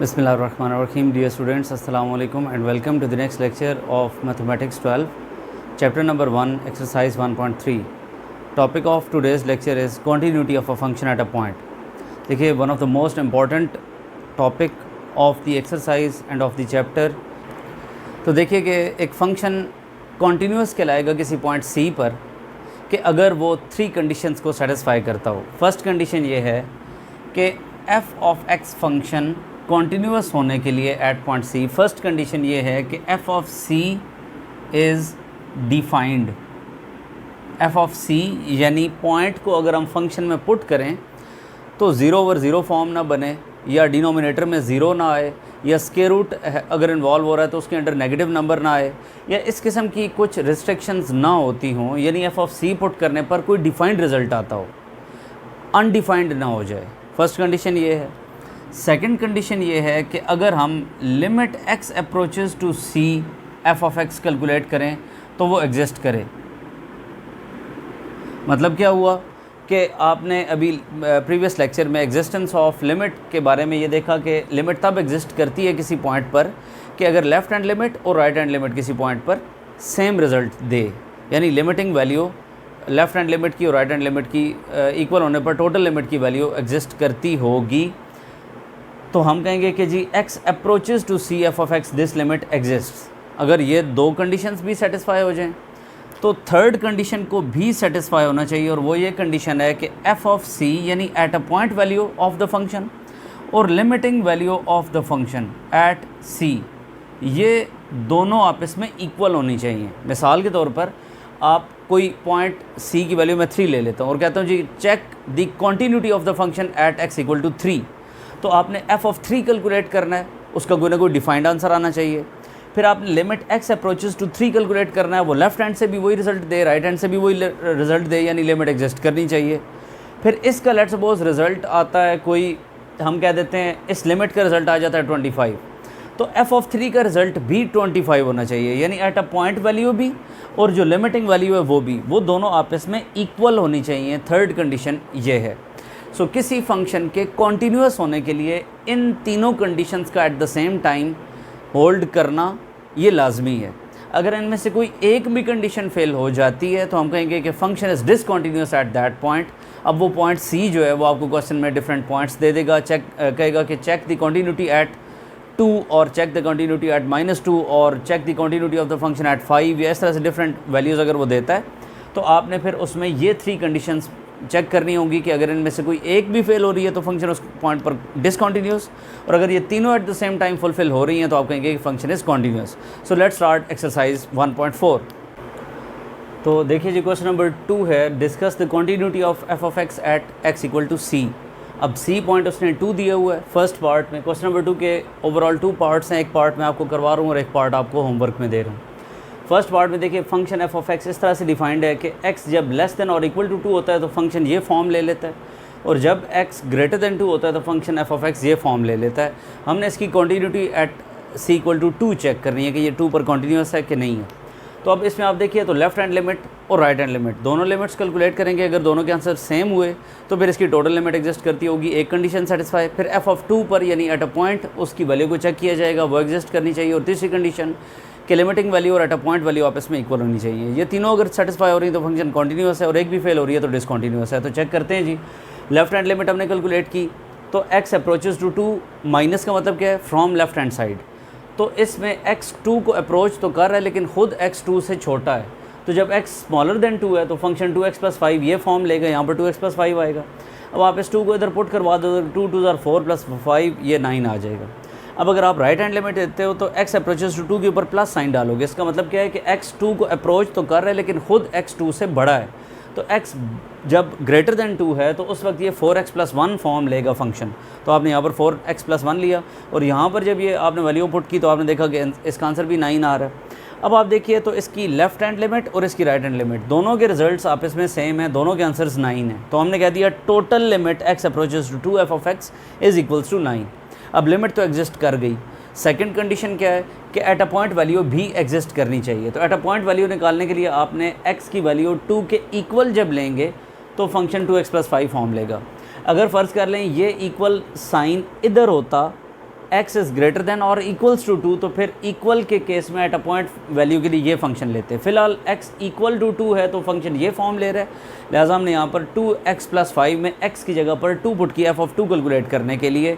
Bismillahirrahmanirrahim. Dear students, Assalamu alaikum and welcome to the next lecture of Mathematics 12, chapter number 1, exercise 1.3. Topic of today's lecture is continuity of a function at a point. देखिए, one of the most important topic of the exercise and of the chapter. तो देखिए कि एक function continuous कहलाएगा किसी point C पर कि अगर वो 3 कंडीशंस को सेटिस्फाई करता हो. फर्स्ट कंडीशन ये है कि f of x function continuous होने के लिए at point C. First condition ये है कि f of C is defined. f of C यानी पॉइंट को अगर हम फंक्शन में पुट करें तो 0 ओवर 0 फॉर्म ना बने, या डिनोमिनेटर में 0 ना आए, या स्क्वायर रूट अगर इन्वॉल्व हो रहा है तो उसके अंडर नेगेटिव नंबर ना आए, या इस किस्म की कुछ रिस्ट्रिक्शंस ना होती हों, यानी f ऑफ C पुट करने पर कोई डिफाइंड रिज़ल्ट आता हो, अनडिफाइंड ना हो जाए. फर्स्ट कंडीशन ये है. सेकंड कंडीशन ये है कि अगर हम limit x approaches to C f of x calculate करें तो वो एग्जिस्ट करे. मतलब क्या हुआ कि आपने अभी प्रीवियस लेक्चर में एग्जिस्टेंस ऑफ लिमिट के बारे में ये देखा कि लिमिट तब एग्जिस्ट करती है किसी पॉइंट पर कि अगर लेफ़्ट हैंड लिमिट और राइट हैंड लिमिट किसी पॉइंट पर सेम रिज़ल्ट दे, यानी limiting value left hand limit की और राइट हैंड लिमिट की इक्वल होने पर टोटल लिमिट की वैल्यू एग्जिस्ट करती होगी. तो हम कहेंगे कि जी x approaches to C f of x this limit exists. अगर ये दो कंडीशंस भी सेटिस्फाई हो जाएं तो थर्ड कंडीशन को भी सेटिस्फाई होना चाहिए, और वो ये कंडीशन है कि f ऑफ C यानी at a point value of the function और limiting value of the function at C, ये दोनों आपस में इक्वल होनी चाहिए. मिसाल के तौर पर आप कोई पॉइंट C की वैल्यू मैं 3 ले लेता हूँ और कहता हूँ जी check the continuity of the function at x equal to 3. तो आपने f ऑफ 3 कैलकुलेट करना है, उसका कोई ना कोई डिफाइंड आंसर आना चाहिए. फिर आपने limit x approaches to 3 calculate करना है, वो लेफ्ट हैंड से भी वही रिजल्ट दे, राइट हैंड से भी वही रिजल्ट दे, यानी लिमिट एग्जिस्ट करनी चाहिए. फिर इसका लेट्स सपोज रिजल्ट आता है कोई, हम कह देते हैं इस लिमिट का रिजल्ट आ जाता है 25, तो f ऑफ 3 का रिजल्ट भी 25 होना चाहिए, यानी एट अ पॉइंट वैल्यू भी और जो लिमिटिंग वैल्यू है वो भी, वो दोनों आपस में इक्वल होनी चाहिए. थर्ड कंडीशन ये है. सो किसी फंक्शन के कॉन्टीन्यूस होने के लिए इन तीनों कंडीशंस का eight the same time hold करना ये लाजमी है. अगर इनमें से कोई एक भी कंडीशन फेल हो जाती है तो हम कहेंगे कि function is discontinuous at that point. अब वो पॉइंट C जो है वो आपको क्वेश्चन में डिफरेंट पॉइंट्स दे देगा, कहेगा कि चेक द कॉन्टीन्यूटी एट 2 और चेक द कॉन्टीन्यूटी एट -2 और check the continuity of the function at 5, या इस तरह से डिफरेंट वैल्यूज़ अगर वो देता है तो आपने फिर उसमें ये 3 कंडीशंस चेक करनी होगी कि अगर इनमें से कोई एक भी फेल हो रही है तो फंक्शन उस पॉइंट पर डिसकॉन्टीन्यूस, और अगर ये तीनों at the same time fulfil हो रही हैं तो आप कहेंगे कि function is continuous. So let's start exercise 1.4. तो देखिए जी, क्वेश्चन नंबर 2 है, discuss the continuity of f of x at x equal to C. अब C पॉइंट उसने 2 दिया हुआ है फर्स्ट पार्ट में. क्वेश्चन नंबर 2 के ओवरऑल 2 पार्ट्स हैं, एक पार्ट मैं आपको करवा रहा हूँ और एक पार्ट आपको होमवर्क में दे रहा हूँ. फर्स्ट पार्ट में देखिए फंक्शन f ऑफ x इस तरह से डिफाइंड है कि x जब लेस देन और इक्वल टू 2 होता है तो फंक्शन ये फॉर्म ले लेता है, और जब x ग्रेटर देन 2 होता है तो फंक्शन f ऑफ x ये फॉर्म ले लेता है. हमने इसकी continuity at c equal to 2 check करनी है कि ये 2 पर कॉन्टीन्यूस है कि नहीं है. तो अब इसमें आप देखिए तो लेफ्ट हैंड लिमिट और राइट हैंड लिमिट दोनों लिमिट्स कैलकुलेट करेंगे. अगर दोनों के आंसर सेम हुए तो फिर इसकी टोटल लिमिट एग्जिस्ट करती होगी, एक कंडीशन सेटिस्फाई. फिर f ऑफ 2 पर यानी एट अ पॉइंट उसकी वैल्यू को चेक किया जाएगा, वो एग्जिस्ट करनी चाहिए. और तीसरी कंडीशन कि लिमिटिंग वैल्यू और एट अ पॉइंट वैल्यू आपस में इक्वल होनी चाहिए. ये तीनों अगर सेटिस्फाई हो रही है तो फंक्शन कॉन्टीन्यूस है, और एक भी फेल हो रही है तो डिसकॉन्टीन्यूस है. तो चेक करते हैं जी. लेफ्ट हैंड लिमिट हमने कैलकुलेट की तो x अप्रोचेस टू 2, माइनस का मतलब क्या है, फ्रॉम लेफ्ट हैंड साइड. तो इसमें x 2 को अप्रोच तो कर रहा है लेकिन खुद x 2 से छोटा है. तो जब x स्मॉलर देन 2 है तो फंक्शन 2x + 5 ये फॉर्म लेगा, यहाँ पर 2x + 5 आएगा. अब आप इस 2 को इधर पुट करवा दो, 2 2 ज़ार 4 + 5 ये 9 आ जाएगा. अब अगर आप राइट हैंड लिमिट देते हो तो x अप्रोचेस टू 2 के ऊपर प्लस साइन डालोगे. इसका मतलब क्या है कि x 2 को अप्रोच तो कर रहा है लेकिन खुद x 2 से बड़ा है. तो x जब ग्रेटर देन 2 है तो उस वक्त ये 4x + 1 फॉर्म लेगा फंक्शन. तो आपने यहाँ पर 4x + 1 लिया, और यहाँ पर जब ये आपने वैल्यू पुट की तो आपने देखा कि इसका आंसर भी 9 आ रहा है. अब आप देखिए तो इसकी लेफ्ट हैंड लिमिट और इसकी राइट हैंड लिमिट दोनों के रिजल्ट्स आपस में सेम है, दोनों के आंसर्स 9 हैं. तो हमने कह दिया total limit x approaches to 2 f of x is equals to 9. अब लिमिट तो एग्जिस्ट कर गई. सेकंड कंडीशन क्या है कि एट अ पॉइंट वैल्यू भी एग्जिस्ट करनी चाहिए. तो एट अ पॉइंट वैल्यू निकालने के लिए आपने x की वैल्यू 2 के इक्वल जब लेंगे तो फंक्शन 2x + 5 फॉर्म लेगा. अगर फ़र्ज़ कर लें ये इक्वल साइन इधर होता x इज़ ग्रेटर देन और इक्वल्स टू 2, तो फिर इक्वल के केस में एट अ पॉइंट वैल्यू के लिए ये फंक्शन लेते हैं। फिलहाल x इक्वल टू 2 है तो फंक्शन ये फॉर्म ले रहा है, लिहाजा हमने यहाँ पर 2x + 5 में x की जगह पर 2 पुट किया f(2) कैलकुलेट करने के लिए।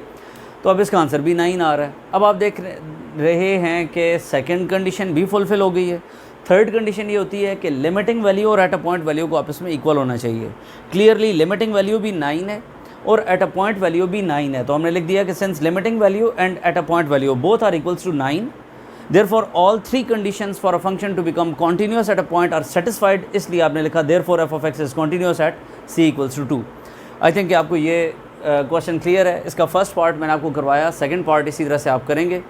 तो अब इसका आंसर भी 9 आ रहा है। अब आप देख रहे हैं कि सेकंड कंडीशन भी फुलफ़िल हो गई है। थर्ड कंडीशन ये होती है कि लिमिटिंग वैल्यू और एट अ पॉइंट वैल्यू को आपस में इक्वल होना चाहिए। क्लियरली लिमिटिंग वैल्यू भी 9 है और एट अ पॉइंट वैल्यू भी 9 है, तो हमने लिख दिया कि since limiting value and at a point value both are equals to 9, therefore all 3 conditions for a function to become continuous at a point are satisfied, इसलिए आपने लिखा therefore F of X is continuous at c = 2। I think कि आपको ये question clear है। इसका first part मैंने आपको करवाया, सेकंड पार्ट इसी तरह से आप करेंगे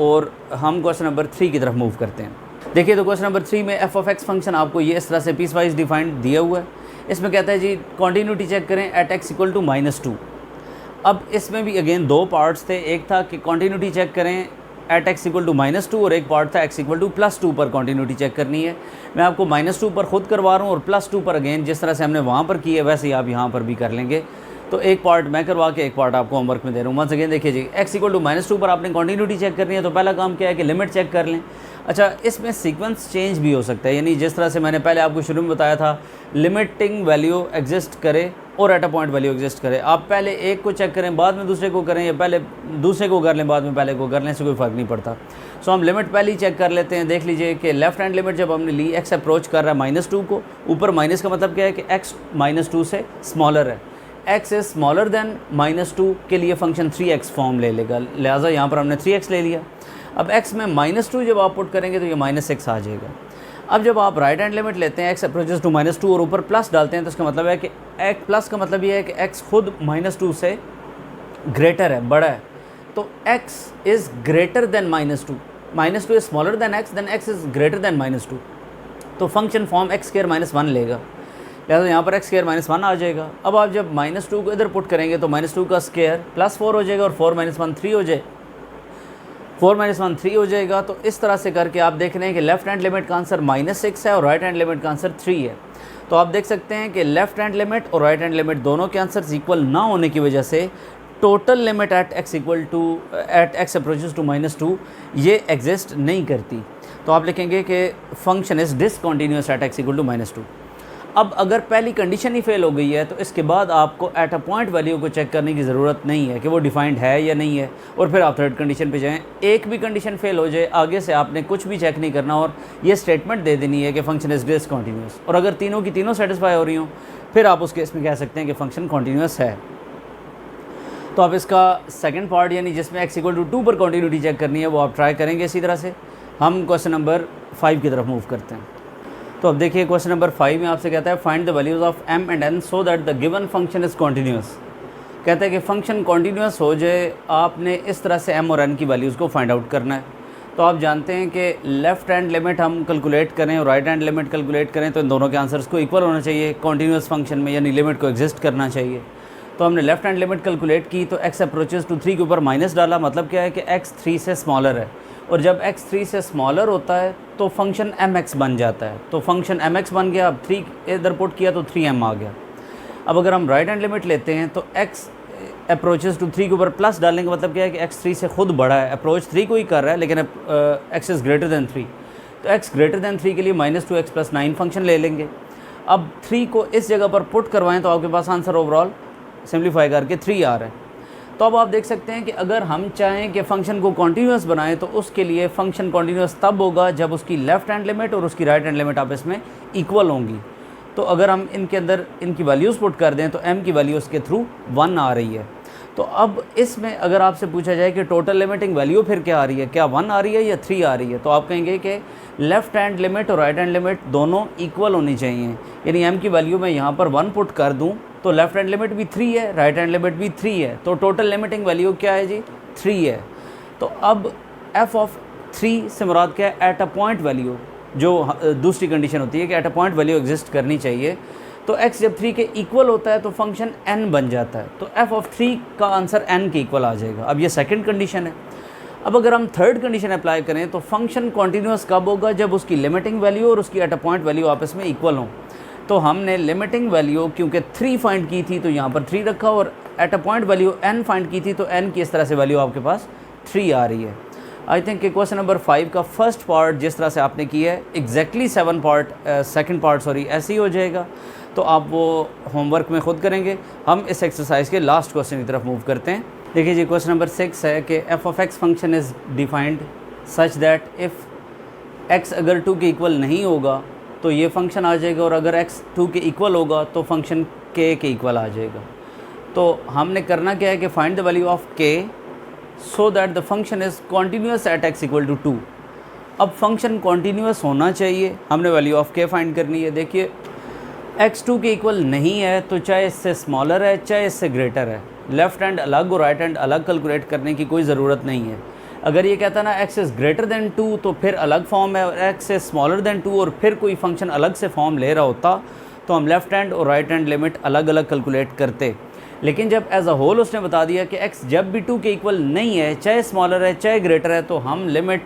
और हम क्वेश्चन नंबर 3 की तरफ मूव करते हैं। देखिए तो क्वेश्चन नंबर 3 में एफ ऑफ एक्स फंक्शन आपको ये इस तरह से पीस वाइज डिफाइंड दिया हुआ है। इसमें कहता है जी कॉन्टीन्यूटी चेक करें एट x = -2। अब इसमें भी अगेन 2 पार्ट्स थे, एक था कि कॉन्टीन्यूटी चेक करें एट x = -2 और एक पार्ट था x = +2 पर कॉन्टीन्यूटी चेक करनी है। मैं आपको -2 पर खुद करवा रहा हूँ और +2 पर अगेन जिस तरह से हमने वहाँ पर की है वैसे ही आप यहाँ पर भी कर लेंगे। तो एक पार्ट मैं करवा के एक पार्ट आपको होमवर्क में दे रहा हूँ। वंस अगेन देखिए जी x = -2 पर आपने कॉन्टीन्यूटी चेक करनी है, तो पहला काम क्या है कि लिमिट चेक कर लें। अच्छा, इसमें सीक्वेंस चेंज भी हो सकता है, यानी जिस तरह से मैंने पहले आपको शुरू में बताया था लिमिटिंग वैल्यू एग्जिस्ट करे और eight a point value exist करे। आप पहले एक को चेक करें बाद में दूसरे को करें, या पहले दूसरे को कर लें बाद में पहले को कर लें, इससे कोई फ़र्क नहीं पड़ता। सो हम लिमिट पहले ही चेक कर लेते हैं। देख लीजिए कि लेफ्ट हैंड लिमिट जब हमने ली x अप्रोच कर रहा है -2 को, ऊपर माइनस का मतलब क्या है कि x -2 से स्मॉलर है, x इज़ स्मॉलर देन -2 के लिए फंक्शन 3x फॉर्म ले लेगा, लिहाजा यहाँ पर हमने 3x ले लिया। अब x में -2 जब आप पुट करेंगे तो ये -6 आ जाएगा। अब जब आप राइट हैंड लिमिट लेते हैं x अप्रोचेस टू -2 और ऊपर प्लस डालते हैं, तो इसका मतलब है कि x प्लस का मतलब ये है कि x खुद -2 से ग्रेटर है, बड़ा है। तो x is greater than -2, -2 is smaller than x, then x is greater than -2, तो फंक्शन फॉर्म x² - 1 लेगा, लिहाजा यहाँ पर x² - 1 आ जाएगा। अब आप जब -2 को इधर पुट करेंगे तो -2 का स्क्वायर +4 हो जाएगा और 4 - 1 3 हो जाए, 4 - 1 3 हो जाएगा। तो इस तरह से करके आप देख रहे हैं कि लेफ्ट हैंड लिमिट का आंसर -6 है और राइट हैंड लिमिट का आंसर 3 है। तो आप देख सकते हैं कि लेफ्ट हैंड लिमिट और राइट हैंड लिमिट दोनों के आंसर्स इक्वल ना होने की वजह से total limit at x approaches to -2 ये एग्जिस्ट नहीं करती। तो आप लिखेंगे कि function is discontinuous at x = -2। अब अगर पहली कंडीशन ही फेल हो गई है तो इसके बाद आपको एट अ पॉइंट वैल्यू को चेक करने की ज़रूरत नहीं है कि वो डिफाइंड है या नहीं है, और फिर आप थर्ड कंडीशन पे जाएं। एक भी कंडीशन फेल हो जाए आगे से आपने कुछ भी चेक नहीं करना और ये स्टेटमेंट दे देनी है कि फंक्शन इज़ डिसकंटिन्यूअस, और अगर तीनों की तीनों सेटिस्फाई हो रही हों फिर आप उस केस में कह सकते हैं कि फंक्शन कॉन्टीन्यूअस है। तो आप इसका सेकेंड पार्ट यानी जिसमें x = 2 पर कॉन्टीन्यूटी चेक करनी है वो आप ट्राई करेंगे। इसी तरह से हम क्वेश्चन नंबर 5 की तरफ मूव करते हैं। तो अब देखिए क्वेश्चन नंबर 5 में आपसे कहता है find the values of m and n so that the given function is continuous. कहता है कि फंक्शन कॉन्टीन्यूअस हो जाए, आपने इस तरह से m और n की वैल्यूज़ को फाइंड आउट करना है। तो आप जानते हैं कि लेफ़्ट हैंड लिमिट हम कैलकुलेट करें और राइट हैंड लिमिट कैलकुलेट करें तो इन दोनों के आंसर्स को इक्वल होना चाहिए कॉन्टीन्यूअस फंक्शन में, यानी लिमिट को एग्जिस्ट करना चाहिए। तो हमने लेफ्ट हैंड लिमिट कैलकुलेट की तो x अप्रोचेस टू 3 के ऊपर माइनस डाला, मतलब क्या है कि x 3 से स्मॉलर है, और जब x 3 से स्मॉलर होता है तो फंक्शन mx बन जाता है। तो फंक्शन mx बन गया, अब 3 इधर पुट किया तो 3m आ गया। अब अगर हम राइट हैंड लिमिट लेते हैं तो x अप्रोचेस टू 3 के ऊपर प्लस डालने का मतलब क्या है कि x 3 से खुद बड़ा है, अप्रोच 3 को ही कर रहा है लेकिन x इज़ ग्रेटर दैन 3, तो x ग्रेटर दैन 3 के लिए -2x + 9 फंक्शन ले लेंगे। अब 3 को इस जगह पर पुट करवाएं तो आपके पास आंसर ओवरऑल सिंप्लीफाई करके 3 आ रहा है। तो अब आप देख सकते हैं कि अगर हम चाहें कि फ़ंक्शन को कॉन्टीन्यूअस बनाएं तो उसके लिए फ़ंक्शन कॉन्टीन्यूअस तब होगा जब उसकी लेफ़्ट हैंड लिमिट और उसकी राइट हैंड लिमिट आपस में इक्वल होंगी। तो अगर हम इनके अंदर इनकी वैल्यूज़ पुट कर दें तो m की वैल्यू उसके थ्रू 1 आ रही है। तो अब इसमें अगर आपसे पूछा जाए कि टोटल लिमिटिंग वैल्यू फिर क्या आ रही है, क्या 1 आ रही है या 3 आ रही है, तो आप कहेंगे कि लेफ़्ट हैंड लिमिट और राइट हैंड लिमिट दोनों इक्वल होनी चाहिए, यानी m की वैल्यू मैं यहाँ पर 1 पुट कर दूँ तो लेफ़्ट हैंड लिमिट भी 3 है, राइट हैंड लिमिट भी 3 है, तो टोटल लिमिटिंग वैल्यू क्या है जी 3 है। तो अब f ऑफ 3 से मुराद क्या है, एट अ पॉइंट वैल्यू, जो दूसरी कंडीशन होती है कि eight a point value exist करनी चाहिए। तो x जब 3 के इक्वल होता है तो फंक्शन n बन जाता है, तो f ऑफ 3 का आंसर n के इक्वल आ जाएगा। अब ये सेकंड कंडीशन है। अब अगर हम थर्ड कंडीशन अप्लाई करें तो फंक्शन कॉन्टीन्यूअस कब होगा, जब उसकी लिमिटिंग वैल्यू और उसकी एट अ पॉइंट वैल्यू आपस में इक्वल हों। तो हमने लिमिटिंग वैल्यू क्योंकि 3 फाइंड की थी तो यहाँ पर 3 रखा, और eight a point value n find की थी तो n की इस तरह से वैल्यू आपके पास 3 आ रही है। आई थिंक कि क्वेश्चन नंबर 5 का फर्स्ट पार्ट जिस तरह से आपने किया है exactly 7 part second part sorry ऐसे ही हो जाएगा। तो आप वो होमवर्क में ख़ुद करेंगे। हम इस एक्सरसाइज के लास्ट क्वेश्चन की तरफ मूव करते हैं। देखिए जी, क्वेश्चन नंबर 6 है कि F of x function is defined such that if x अगर 2 के इक्वल नहीं होगा तो ये फंक्शन आ जाएगा, और अगर एक्स 2 के इक्वल होगा तो फंक्शन के इक्वल आ जाएगा। तो हमने करना क्या है कि find the value of k so that the function is continuous at X equal to 2। अब फंक्शन कॉन्टीन्यूस होना चाहिए, हमने वैल्यू ऑफ के फाइंड करनी है। देखिए एक्स 2 के इक्वल नहीं है तो चाहे इससे स्मॉलर है चाहे इससे ग्रेटर है, लेफ़्ट हैंड अलग और राइट हैंड अलग कैलकुलेट करने की कोई ज़रूरत नहीं है। अगर ये कहता ना एक्स इज़ ग्रेटर दैन 2 तो फिर अलग फॉर्म है, और एक्स इज़ स्मॉलर दैन 2 और फिर कोई फंक्शन अलग से फॉर्म ले रहा होता तो हम लेफ़्ट हैंड और राइट हैंड लिमिट अलग अलग कैलकुलेट करते। लेकिन जब एज अ होल उसने बता दिया कि x जब भी 2 के इक्वल नहीं है, चाहे स्मॉलर है चाहे ग्रेटर है, तो हम लिमिट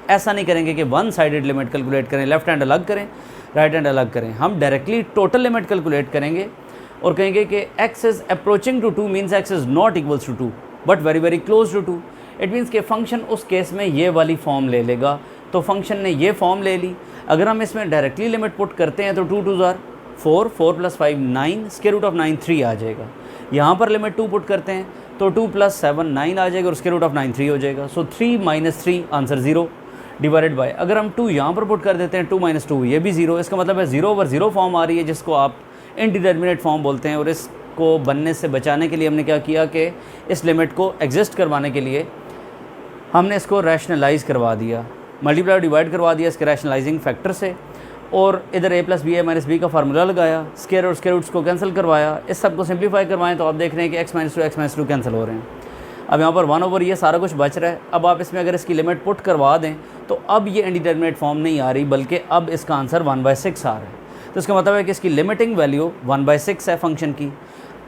ऐसा नहीं करेंगे कि वन साइडेड लिमिट कैलकुलेट करें, लेफ्ट हैंड अलग करें राइट हैंड अलग करें। हम डायरेक्टली टोटल लिमिट कैलकुलेट करेंगे और कहेंगे कि x is approaching to 2 means x is not equals to 2 but very very close to 2। It means कि फ़ंक्शन उस केस में ये वाली फॉर्म ले लेगा। तो फंक्शन ने ये फॉर्म ले ली। अगर हम इसमें डायरेक्टली लिमिट पुट करते हैं तो 2 2 ज़ार 4, 4 + 5 9, स्क्वायर रूट ऑफ 9 3 आ जाएगा। यहाँ पर लिमिट 2 पुट करते हैं तो 2 + 7 9 आ जाएगा और स्क्वायर रूट ऑफ 9 3 हो जाएगा। सो 3 - 3 आंसर 0 डिवाइडेड बाय, अगर हम 2 यहाँ पर पुट कर देते हैं 2 - 2 ये भी 0। इसका मतलब है 0/0 फॉर्म आ रही है जिसको आप इनडिटर्मिनेट फॉर्म बोलते हैं। और इसको बनने से बचाने के लिए हमने क्या किया कि इस लिमिट को एग्जिस्ट करवाने के लिए हमने इसको रैशनलाइज करवा दिया, मल्टीप्लाई डिवाइड करवा दिया इसके रैशनलाइजिंग फैक्टर से, और इधर a + b - b का फार्मूला लगाया, स्क्वायर और स्क्वायर रूट्स को कैंसिल करवाया। इस सब को सिंप्लीफाई करवाएं तो आप देख रहे हैं कि x - 2 कैंसिल हो रहे हैं। अब यहाँ पर 1/, ये सारा कुछ बच रहा है। अब आप इसमें अगर इसकी लिमिट पुट करवा दें तो अब ये इंडिटर्मिनेट फॉर्म नहीं आ रही, बल्कि अब इसका आंसर 1/6 आ रहा है। तो इसका मतलब है कि इसकी लिमिटिंग वैल्यू 1/6 है फंक्शन की।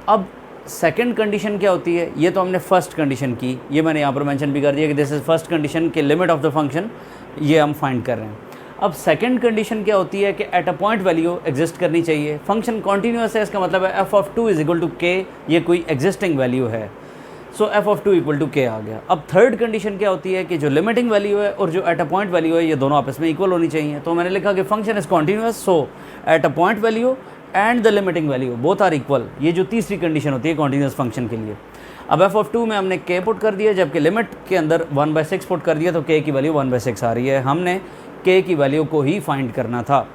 अब सेकंड कंडीशन क्या होती है, ये तो हमने फर्स्ट कंडीशन की, ये मैंने यहाँ पर मेंशन भी कर दिया कि दिस इज़ फर्स्ट कंडीशन के लिमिट ऑफ द फंक्शन ये हम फाइंड कर रहे हैं। अब सेकंड कंडीशन क्या होती है कि eight a point value exist करनी चाहिए। फंक्शन कॉन्टीन्यूस है, इसका मतलब है f(2) = k, ये कोई एग्जिस्टिंग वैल्यू है। सो f(2) = k आ गया। अब थर्ड कंडीशन क्या होती है कि जो लिमिटिंग वैल्यू है और जो एट अ पॉइंट वैल्यू है ये दोनों आपस में इक्वल होनी चाहिए। तो मैंने लिखा कि function is continuous, so at a point value and the limiting value both are equal. ये जो तीसरी कंडीशन होती है कॉन्टीन्यूस फंक्शन के लिए। अब f(2) में हमने k पुट कर दिया, जबकि लिमिट के अंदर 1/6 पुट कर दिया, तो k की वैल्यू 1/6 आ रही है। हमने k की वैल्यू को ही फाइंड करना था।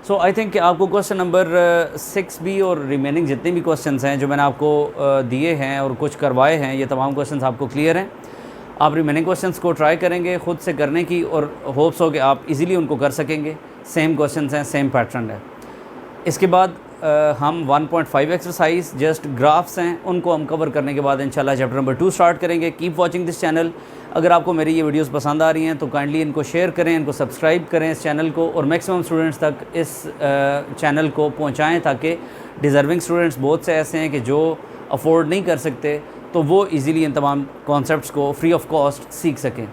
सो आई थिंक कि आपको क्वेश्चन नंबर 6 भी और रिमेनिंग जितने भी क्वेश्चंस हैं जो मैंने आपको दिए हैं और कुछ करवाए हैं, ये तमाम क्वेश्चंस आपको क्लियर हैं। आप रिमेनिंग क्वेश्चंस को ट्राई करेंगे ख़ुद से करने की, और होप्स हो कि आप इजीली उनको कर सकेंगे। सेम क्वेश्चंस हैं, सेम पैटर्न है। इसके बाद हम 1.5 एक्सरसाइज जस्ट ग्राफ्स हैं, उनको हम कवर करने के बाद इंशाल्लाह चैप्टर नंबर 2 स्टार्ट करेंगे। Keep watching this channel. अगर आपको मेरी ये वीडियोस पसंद आ रही हैं तो काइंडली इनको शेयर करें, इनको सब्सक्राइब करें इस चैनल को, और मैक्सिमम स्टूडेंट्स तक इस चैनल को पहुंचाएं ताकि डिज़र्विंग स्टूडेंट्स बहुत से ऐसे हैं कि जो अफोर्ड नहीं कर सकते, तो वो इजीली इन तमाम कॉन्सेप्ट्स को फ्री ऑफ कॉस्ट सीख सकें।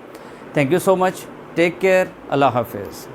Thank you so much, take care, अल्लाह हाफिज़।